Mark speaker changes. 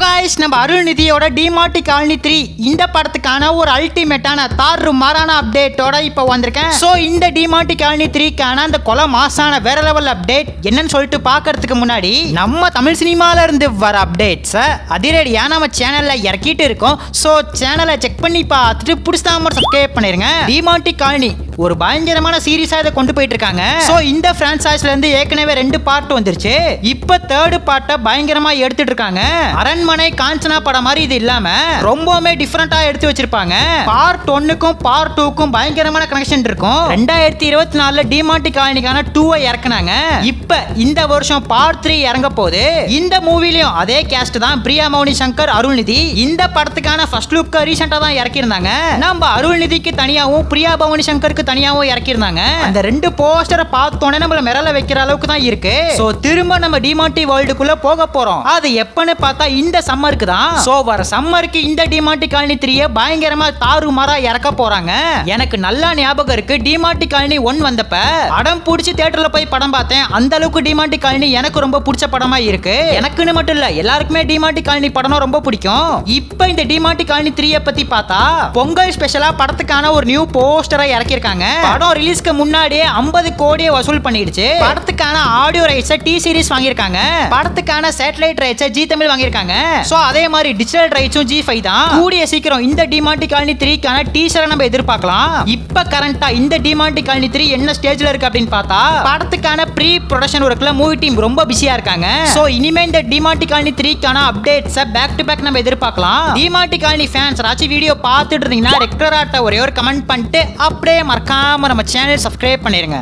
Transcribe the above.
Speaker 1: Guys நம்ம அருள்நிதியோட டிமார்டி colony 3 இந்த படத்துக்கான ஒரு அல்டிமேட்டான தாறுமாறான அப்டேட்டோட இப்போ வந்திருக்கேன். சோ இந்த டிமார்டி காலனி 3 கான அந்த கொலை மாசான வேற லெவல் அப்டேட் என்னன்னு சொல்லிட்டு பார்க்கிறதுக்கு முன்னாடி நம்ம தமிழ் சினிமால இருந்து வர அப்டேட்ஸ் அதிரடியா நம்ம சேனல்ல இறக்கிட்டு இருக்கோம். சோ சேனலை செக் பண்ணி பார்த்துட்டு புடிச்சா மட்டும் சப்ஸ்கிரைப் பண்ணிருங்க. டிமார்டி காலனி ஒரு பயங்கரமான சீரிஸா இதை கொண்டு போயிட்டு இருக்காங்க. சோ இந்த பிரான்சைஸ்ல இருந்து ஏற்கனவே 2 பார்ட் வந்துருச்சு. இப்போ 3rd பார்ட்டை பயங்கரமா எடுத்துட்டு இருக்காங்க. அரண்மனை காஞ்சனா படம் மாதிரி இது இல்லாம ரொம்பவே டிஃபரெண்டா எடுத்து வச்சிருப்பாங்க. பார்ட் 1க்கும் பார்ட் 2க்கும் பயங்கரமான கனெக்ஷன் இருக்கும். 2024ல டிமார்டி காலனிக்கான 2 இறக்குனாங்க. இப்போ இந்த வருஷம் பார்ட் 3 இறங்க போகுது. இந்த மூவிலயும் அதே கேஸ்ட் தான், பிரியா மௌனி சங்கர், அருள்நிதி. இந்த படத்துக்கான ஃபர்ஸ்ட் லுக் ரீசெண்டா தான் இறக்கிருந்தாங்க. நம்ம அருள்நிதிக்கு தனியாவும் பிரியா பவானி சங்கருக்கு தனியாவும் இறக்கிருந்தாங்க. அந்த 2 போஸ்டரை பார்த்தோன்னே நம்மள மிரள வைக்கிற அளவுக்கு தான் இருக்கு. சோ திரும்ப நம்ம டிமார்டி வேர்ல்டுக்குள்ள போக போறோம். அது எப்பன்னு பார்த்தா இந்த சம்மருக்கு தான். சோ வர சம்மருக்கு இந்த டிமார்டி காலனி 3 பயங்கரமா தாறுமாறா இறக்க போறாங்க. எனக்கு நல்லா ஞாபகம் இருக்கு, டிமார்டி காலனி 1 வந்தப்ப அடம் பிடிச்சி தியேட்டர்ல போய் படம் பார்த்தேன். அந்த அளவுக்கு டிமார்டி காலனி எனக்கு ரொம்ப பிடிச்ச படமா இருக்கு. எனக்குன்னு மட்டும் இல்ல, எல்லாருக்குமே டிமார்டி காலனி படம் ரொம்ப பிடிக்கும். இப்போ இந்த டிமார்டி காலனி 3 பத்தி பார்த்தா பொங்கல் ஸ்பெஷலா படத்துக்கான ஒரு நியூ போஸ்டரை இறக்கிருக்காங்க. படம் ரிலீஸ்க்கு முன்னாடியே 50 கோடியை வசூல் பண்ணிடுச்சு. படத்துக்கான ஆடியோ ரைட்ஸ் டி சீரிஸ் வாங்கியிருக்காங்க. படத்துக்கான சேட்டலைட் ரைட்ஸ் ஜி தமிழ் வாங்கியிருக்காங்க. சோ அதே மாதிரி டிஜிட்டல் ரைட்ஸும் G5 தான். கூடிய சீக்கிரம் இந்த டிமார்டி காலனி 3 கான டீசரை நம்ம எதிர்பார்க்கலாம். இப்ப கரண்டா இந்த டிமார்டி காலனி 3 என்ன ஸ்டேஜ்ல இருக்கு அப்படின்னு பார்த்தா படத்துக்கான ப்ரீ ப்ரொடக்ஷன் ஒர்க்ல மூவி டீம் ரொம்ப பிஸியா இருக்காங்க. சோ இனிமே இந்த டிமார்டி காலனி 3 கான அப்டேட்ஸ் பேக் டு பேக் நம்ம எதிர்பார்க்கலாம். டிமார்டி காலனி ஃபேன்ஸ் ராச்சி வீடியோ பார்த்துட்டு இருந்தீங்கன்னா ரெகுலரா ஒரே ஒரு கமெண்ட் பண்ணிட்டு அப்படியே மறக்காம நம்ம சேனல் சப்ஸ்கிரைப் பண்ணிருங்க.